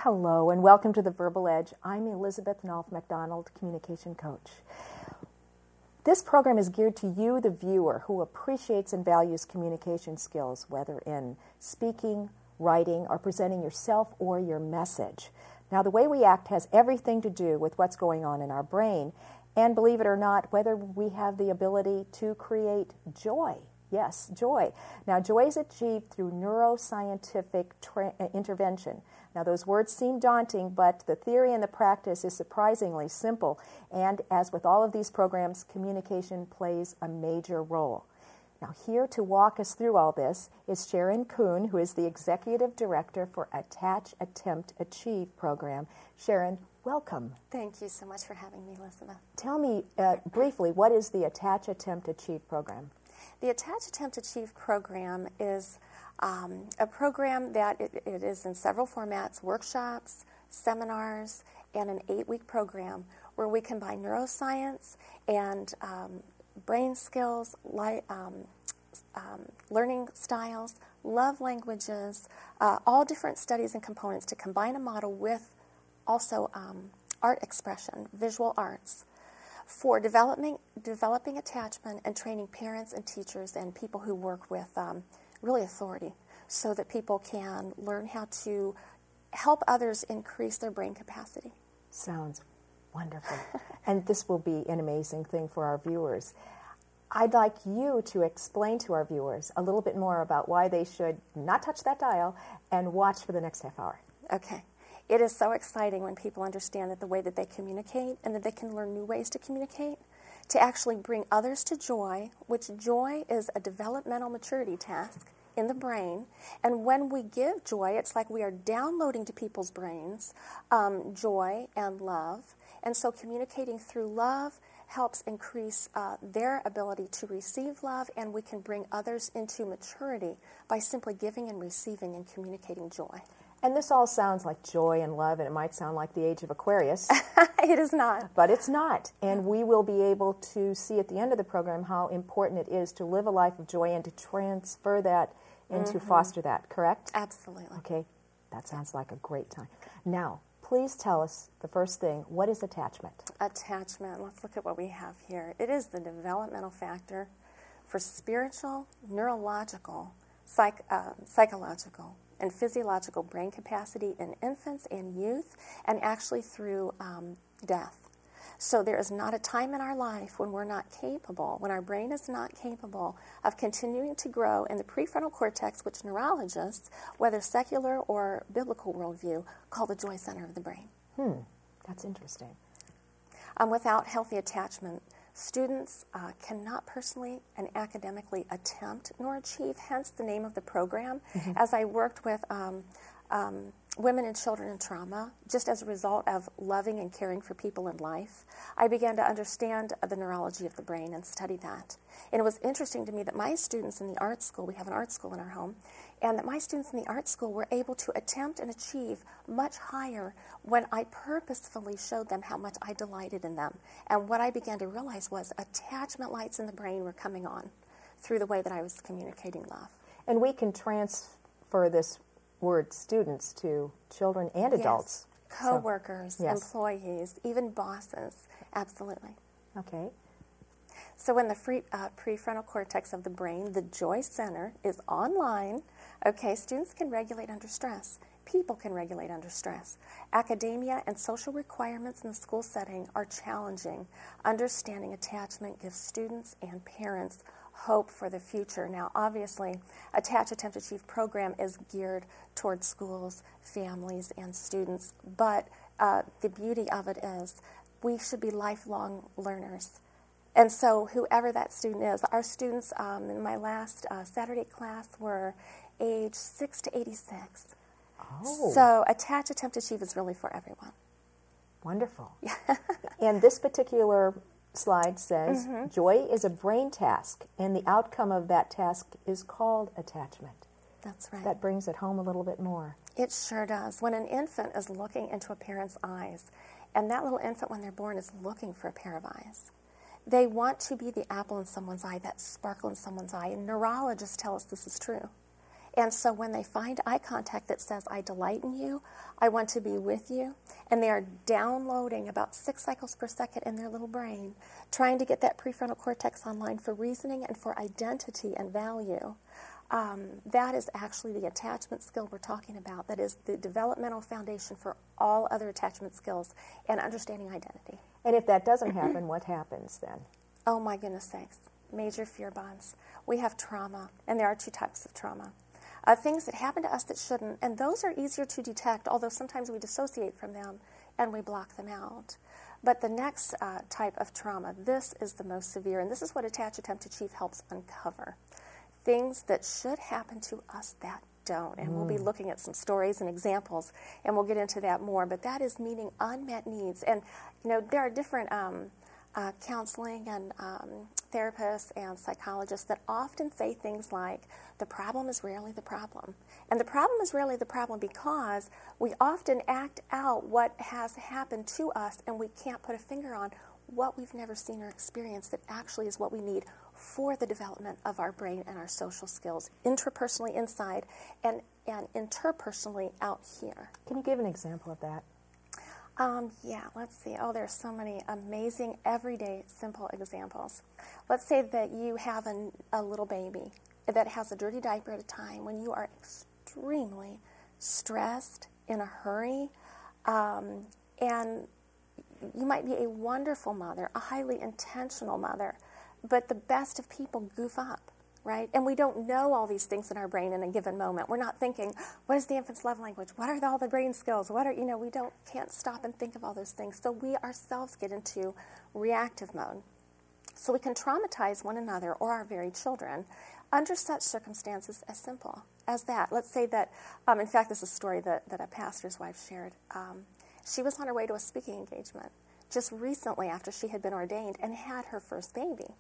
Hello and welcome to The Verbal Edge. I'm Elizabeth Nolf MacDonald, Communication Coach. This program is geared to you, the viewer, who appreciates and values communication skills, whether in speaking, writing, or presenting yourself or your message. Now, the way we act has everything to do with what's going on in our brain, and believe it or not, whether we have the ability to create joy. Yes, joy. Now, joy is achieved through neuroscientific intervention. Now, those words seem daunting, but the theory and the practice is surprisingly simple. And as with all of these programs, communication plays a major role. Now, here to walk us through all this is Sharon Kuhn, who is the Executive Director for Attach, Attempt, Achieve program. Sharon, welcome. Thank you so much for having me, Elizabeth. Tell me briefly, what is the Attach, Attempt, Achieve program? The Attach, Attempt, Achieve program is a program that it is in several formats: workshops, seminars, and an 8-week program where we combine neuroscience and brain skills, learning styles, love languages, all different studies and components to combine a model with also art expression, visual arts, for developing attachment and training parents and teachers and people who work with really authority, so that people can learn how to help others increase their brain capacity. Sounds wonderful. And this will be an amazing thing for our viewers. I'd like you to explain to our viewers a little bit more about why they should not touch that dial and watch for the next half hour. Okay. It is so exciting when people understand that the way that they communicate and that they can learn new ways to communicate, to actually bring others to joy, which joy is a developmental maturity task in the brain. And when we give joy, it's like we are downloading to people's brains joy and love. And so communicating through love helps increase their ability to receive love, and we can bring others into maturity by simply giving and receiving and communicating joy. And this all sounds like joy and love, and it might sound like the age of Aquarius. It is not. But it's not. And we will be able to see at the end of the program how important it is to live a life of joy and to transfer that and to foster that, correct? Absolutely. Okay, that sounds like a great time. Now, please tell us the first thing, what is attachment? Attachment, let's look at what we have here. It is the developmental factor for spiritual, neurological, psychological, and physiological brain capacity in infants and youth, and actually through death. So there is not a time in our life when we're not capable, when our brain is not capable of continuing to grow in the prefrontal cortex, which neurologists, whether secular or biblical worldview, call the joy center of the brain. That's interesting. Without healthy attachment, students cannot personally and academically attempt nor achieve, hence the name of the program. As I worked with women and children in trauma, just as a result of loving and caring for people in life, I began to understand the neurology of the brain and study that. And it was interesting to me that my students in the art school, we have an art school in our home, and that my students in the art school were able to attempt and achieve much higher when I purposefully showed them how much I delighted in them. And what I began to realize was attachment lights in the brain were coming on through the way that I was communicating love. And we can transfer this word students to children and adults. Yes. Co-workers, employees, even bosses, absolutely. Okay. So when the prefrontal cortex of the brain, the joy center, is online, okay, students can regulate under stress. People can regulate under stress. Academia and social requirements in the school setting are challenging. Understanding attachment gives students and parents hope for the future. Now, obviously, Attach, Attempt, Achieve program is geared towards schools, families, and students, but the beauty of it is we should be lifelong learners. And so whoever that student is, our students in my last Saturday class were age 6 to 86. Oh. So attach, attempt, achieve is really for everyone. Wonderful. And this particular slide says, joy is a brain task, and the outcome of that task is called attachment. That's right. That brings it home a little bit more. It sure does. When an infant is looking into a parent's eyes, and that little infant when they're born is looking for a pair of eyes, they want to be the apple in someone's eye, that sparkle in someone's eye. And neurologists tell us this is true. And so when they find eye contact that says, I delight in you, I want to be with you, and they are downloading about 6 cycles per second in their little brain, trying to get that prefrontal cortex online for reasoning and for identity and value, that is actually the attachment skill we're talking about. That is the developmental foundation for all other attachment skills and understanding identity. And if that doesn't happen, what happens then? Oh my goodness sakes. Major fear bonds. We have trauma, and there are 2 types of trauma. Things that happen to us that shouldn't, and those are easier to detect, although sometimes we dissociate from them and we block them out. But the next type of trauma, this is the most severe, and this is what Attach, Attempt, Achieve helps uncover. Things that should happen to us that don't. And we'll be looking at some stories and examples, and we'll get into that more. But that is meeting unmet needs. And, you know, there are different counseling and therapists and psychologists that often say things like, the problem is rarely the problem. And the problem is rarely the problem because we often act out what has happened to us, and we can't put a finger on what we've never seen or experienced that actually is what we need for the development of our brain and our social skills, intrapersonally inside and interpersonally out here. Can you give an example of that? Yeah, let's see. Oh, there's so many amazing, everyday, simple examples. Let's say that you have a little baby that has a dirty diaper at a time when you are extremely stressed, in a hurry, and you might be a wonderful mother, a highly intentional mother, but the best of people goof up, right? And we don't know all these things in our brain in a given moment. We're not thinking, what is the infant's love language? What are all the brain skills? What are, we can't stop and think of all those things. So we ourselves get into reactive mode. So we can traumatize one another or our very children under such circumstances as simple as that. Let's say that, in fact, this is a story that a pastor's wife shared. She was on her way to a speaking engagement just recently after she had been ordained and had her first baby.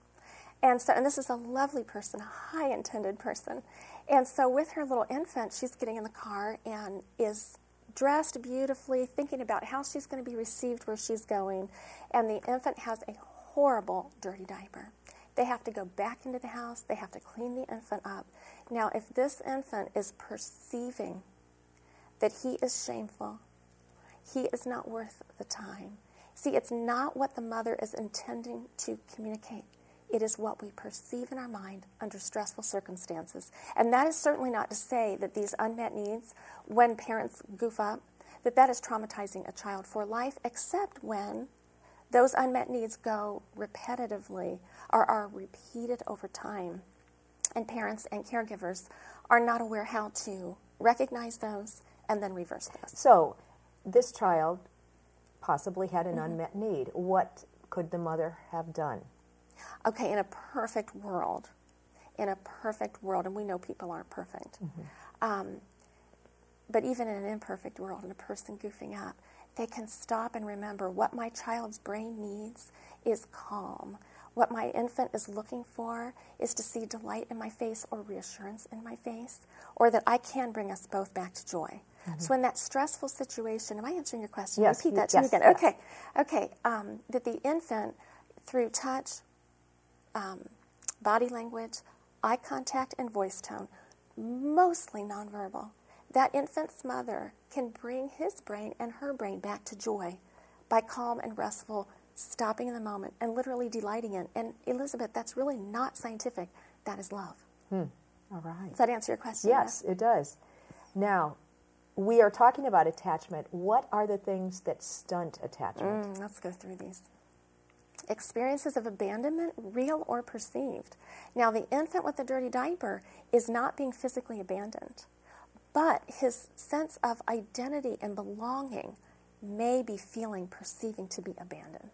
And this is a lovely person, a high-intended person. And so with her little infant, she's getting in the car and is dressed beautifully, thinking about how she's going to be received where she's going. And the infant has a horrible, dirty diaper. They have to go back into the house. They have to clean the infant up. Now, if this infant is perceiving that he is shameful, he is not worth the time. See, it's not what the mother is intending to communicate. It is what we perceive in our mind under stressful circumstances. And that is certainly not to say that these unmet needs, when parents goof up, that is traumatizing a child for life, except when those unmet needs go repetitively or are repeated over time. And parents and caregivers are not aware how to recognize those and then reverse those. So this child possibly had an unmet need. What could the mother have done? Okay, in a perfect world, and we know people aren't perfect, but even in an imperfect world, and a person goofing up, they can stop and remember what my child's brain needs is calm. What my infant is looking for is to see delight in my face or reassurance in my face, or that I can bring us both back to joy. So in that stressful situation, am I answering your question? Yes. Repeat that to me again. Yes. Okay. That the infant, through touch, body language, eye contact, and voice tone, mostly nonverbal, that infant's mother can bring his brain and her brain back to joy by calm and restful stopping in the moment and literally delighting in. And Elizabeth, that's really not scientific. That is love. All right. Does that answer your question? Yes, it does. Now, we are talking about attachment. What are the things that stunt attachment? Let's go through these. Experiences of abandonment, real or perceived. Now, the infant with the dirty diaper is not being physically abandoned, but his sense of identity and belonging may be perceiving to be abandoned.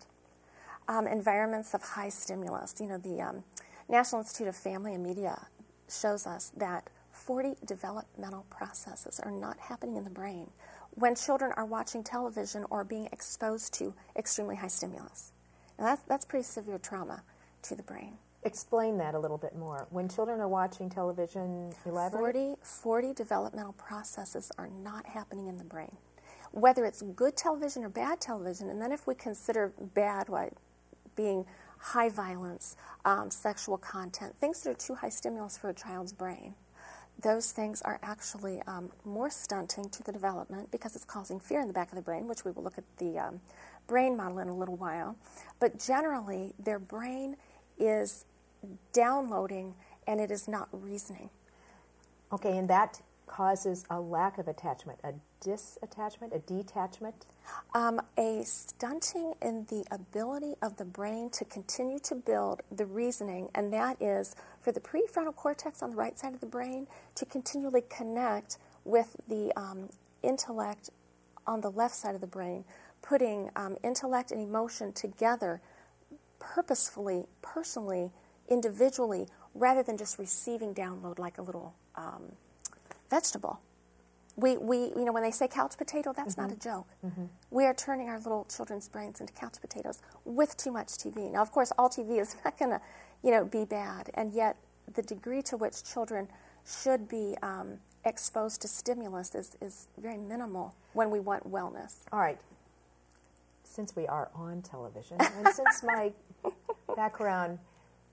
Environments of high stimulus. The National Institute of Family and Media shows us that 40 developmental processes are not happening in the brain when children are watching television or being exposed to extremely high stimulus. Now that's pretty severe trauma to the brain. Explain that a little bit more. When children are watching television, elaborate? 40 developmental processes are not happening in the brain. Whether it's good television or bad television, and then if we consider bad, what being high violence, sexual content, things that are too high stimulus for a child's brain, those things are actually more stunting to the development because it's causing fear in the back of the brain, which we will look at the brain model in a little while. But generally, their brain is downloading and it is not reasoning. Okay, and that causes a lack of attachment, a disattachment, a detachment? A stunting in the ability of the brain to continue to build the reasoning, and that is for the prefrontal cortex on the right side of the brain to continually connect with the intellect on the left side of the brain, putting intellect and emotion together purposefully, personally, individually, rather than just receiving download like a little vegetable. We you know, when they say couch potato, that's not a joke. We are turning our little children's brains into couch potatoes with too much TV. Now, of course, all TV is not going to, you know, be bad, and yet the degree to which children should be exposed to stimulus is very minimal when we want wellness. All right. Since we are on television, and since my background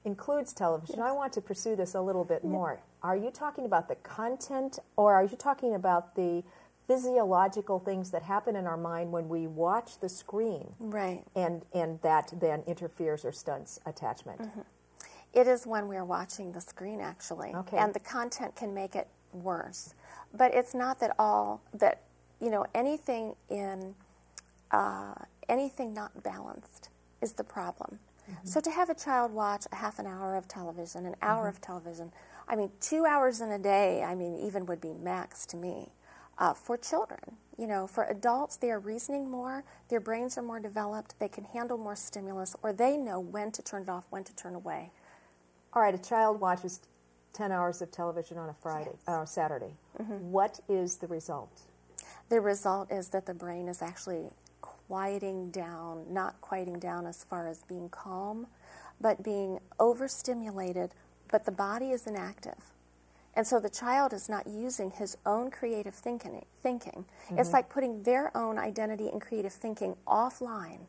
includes television, I want to pursue this a little bit more. Are you talking about the content, or are you talking about the physiological things that happen in our mind when we watch the screen? Right. And that then interferes or stunts attachment? It is when we're watching the screen, actually. Okay. And the content can make it worse. But it's not that all, that, you know, anything not balanced is the problem. So to have a child watch a half an hour of television, an hour of television, I mean, 2 hours in a day, I mean, even would be max to me. For children, you know, for adults, they are reasoning more, their brains are more developed, they can handle more stimulus, or they know when to turn it off, when to turn away. All right, a child watches 10 hours of television on a Friday, Saturday. What is the result? The result is that the brain is actually quieting down, not quieting down as far as being calm, but being overstimulated, but the body is inactive. And so the child is not using his own creative thinking. It's like putting their own identity and creative thinking offline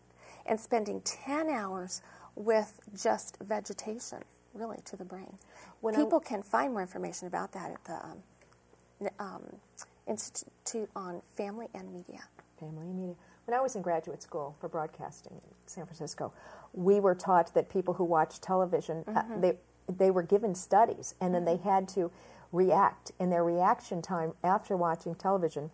and spending 10 hours with just vegetation, really, to the brain. People can find more information about that at the Institute on Family and Media. Family and Media. When I was in graduate school for broadcasting in San Francisco, we were taught that people who watch television, they were given studies, and then they had to react, and their reaction time after watching television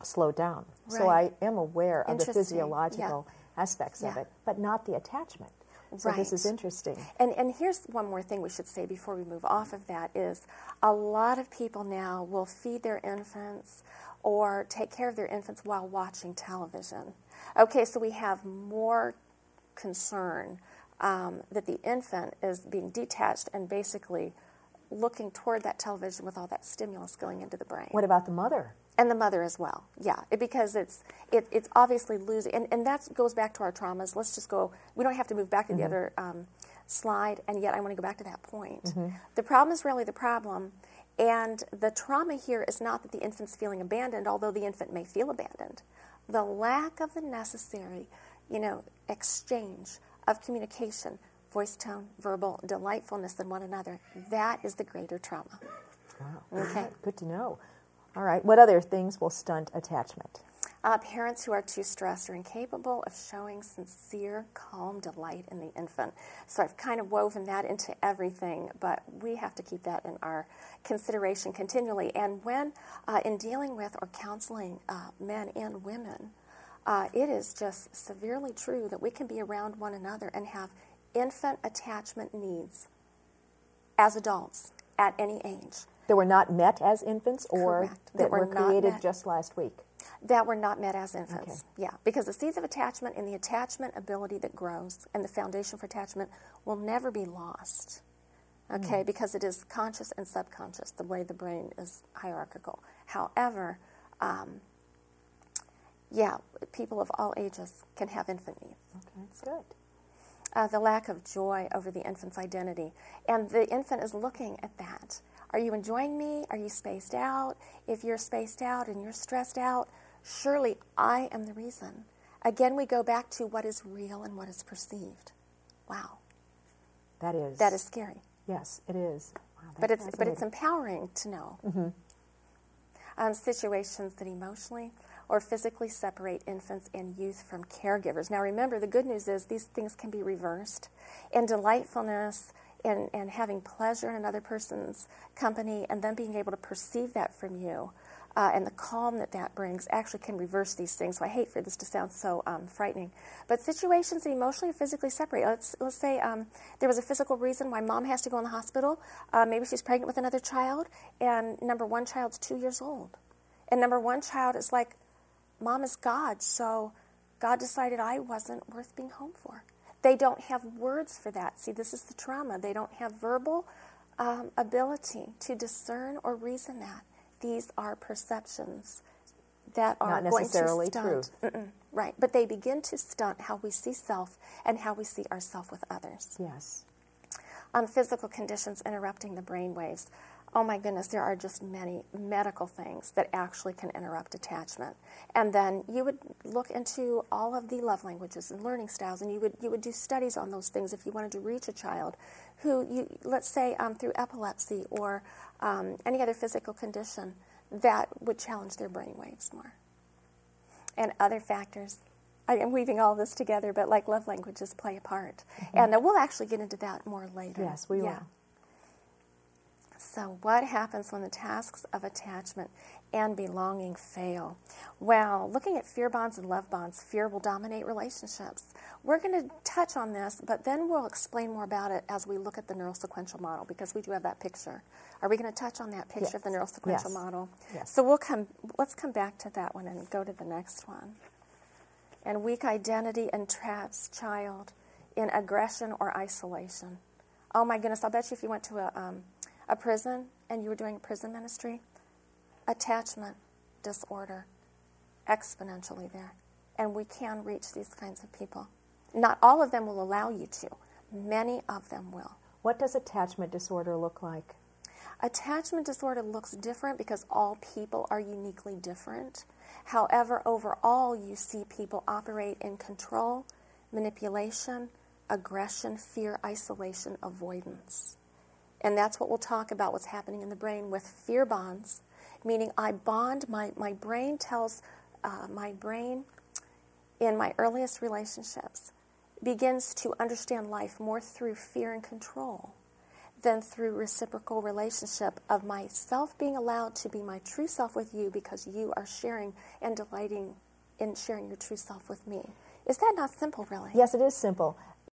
slowed down. Right. So I am aware of the physiological aspects of it, but not the attachment. So this is interesting. And here's one more thing we should say before we move off of that is a lot of people now will feed their infants or take care of their infants while watching television. Okay, so we have more concern that the infant is being detached and basically looking toward that television with all that stimulus going into the brain. What about the mother? And the mother as well, because it's obviously losing, and that goes back to our traumas. Let's just go, we don't have to move back to the other slide, and yet I want to go back to that point. The problem is really the problem, and the trauma here is not that the infant's feeling abandoned, although the infant may feel abandoned. The lack of the necessary, exchange of communication, voice tone, verbal, delightfulness in one another, that is the greater trauma. Wow. Okay. Good to know. All right. What other things will stunt attachment? Parents who are too stressed or incapable of showing sincere, calm delight in the infant. So I've kind of woven that into everything, but we have to keep that in our consideration continually. And when in dealing with or counseling men and women, it is just severely true that we can be around one another and have infant attachment needs as adults at any age. That were not met as infants, or Correct. that were created just last week? That were not met as infants, because the seeds of attachment and the attachment ability that grows and the foundation for attachment will never be lost, okay, because it is conscious and subconscious, the way the brain is hierarchical. However, yeah, people of all ages can have infant needs. Okay, that's good. The lack of joy over the infant's identity. And the infant is looking at that. Are you enjoying me? Are you spaced out? If you're spaced out and you're stressed out, surely I am the reason. Again, we go back to what is real and what is perceived. Wow. That is. That is scary. Yes, it is. Wow, but it's empowering to know. Situations that emotionally or physically separate infants and youth from caregivers. Now remember, the good news is these things can be reversed. And delightfulness and having pleasure in another person's company and then being able to perceive that from you and the calm that that brings actually can reverse these things. So I hate for this to sound so frightening. But situations that emotionally or physically separate. Let's say there was a physical reason why mom has to go in the hospital. Maybe she's pregnant with another child, and number one child's 2 years old. And number one child is like, Mom is God, so God decided I wasn't worth being home for. They don't have words for that. See, this is the trauma. They don't have verbal ability to discern or reason that. These are perceptions that are not necessarily going to stunt. true. Right, but they begin to stunt how we see self and how we see ourselves with others. Yes. Physical conditions interrupting the brain waves. Oh my goodness, there are just many medical things that actually can interrupt attachment. And then you would look into all of the love languages and learning styles, and you would do studies on those things if you wanted to reach a child who, let's say through epilepsy or any other physical condition that would challenge their brain waves more. And other factors. I am weaving all this together, but like love languages play a part. And we'll actually get into that more later. Yes, we will. So what happens when the tasks of attachment and belonging fail? Well, looking at fear bonds and love bonds, fear will dominate relationships. We're going to touch on this, but then we'll explain more about it as we look at the neurosequential model, because we do have that picture. Are we going to touch on that picture of the neurosequential model? Yes. So let's come back to that one and go to the next one. And weak identity entraps child in aggression or isolation. Oh my goodness, I'll bet you if you went to a prison and you were doing prison ministry, attachment disorder exponentially there. And we can reach these kinds of people. Not all of them will allow you to. Many of them will. What does attachment disorder look like? Attachment disorder looks different because all people are uniquely different. However, overall, you see people operate in control, manipulation, aggression, fear, isolation, avoidance. And that's what we'll talk about, what's happening in the brain with fear bonds, meaning I bond, my brain tells, my brain in my earliest relationships begins to understand life more through fear and control than through reciprocal relationship of myself being allowed to be my true self with you because you are sharing and delighting in sharing your true self with me. Is that not simple, really? Yes, it is simple.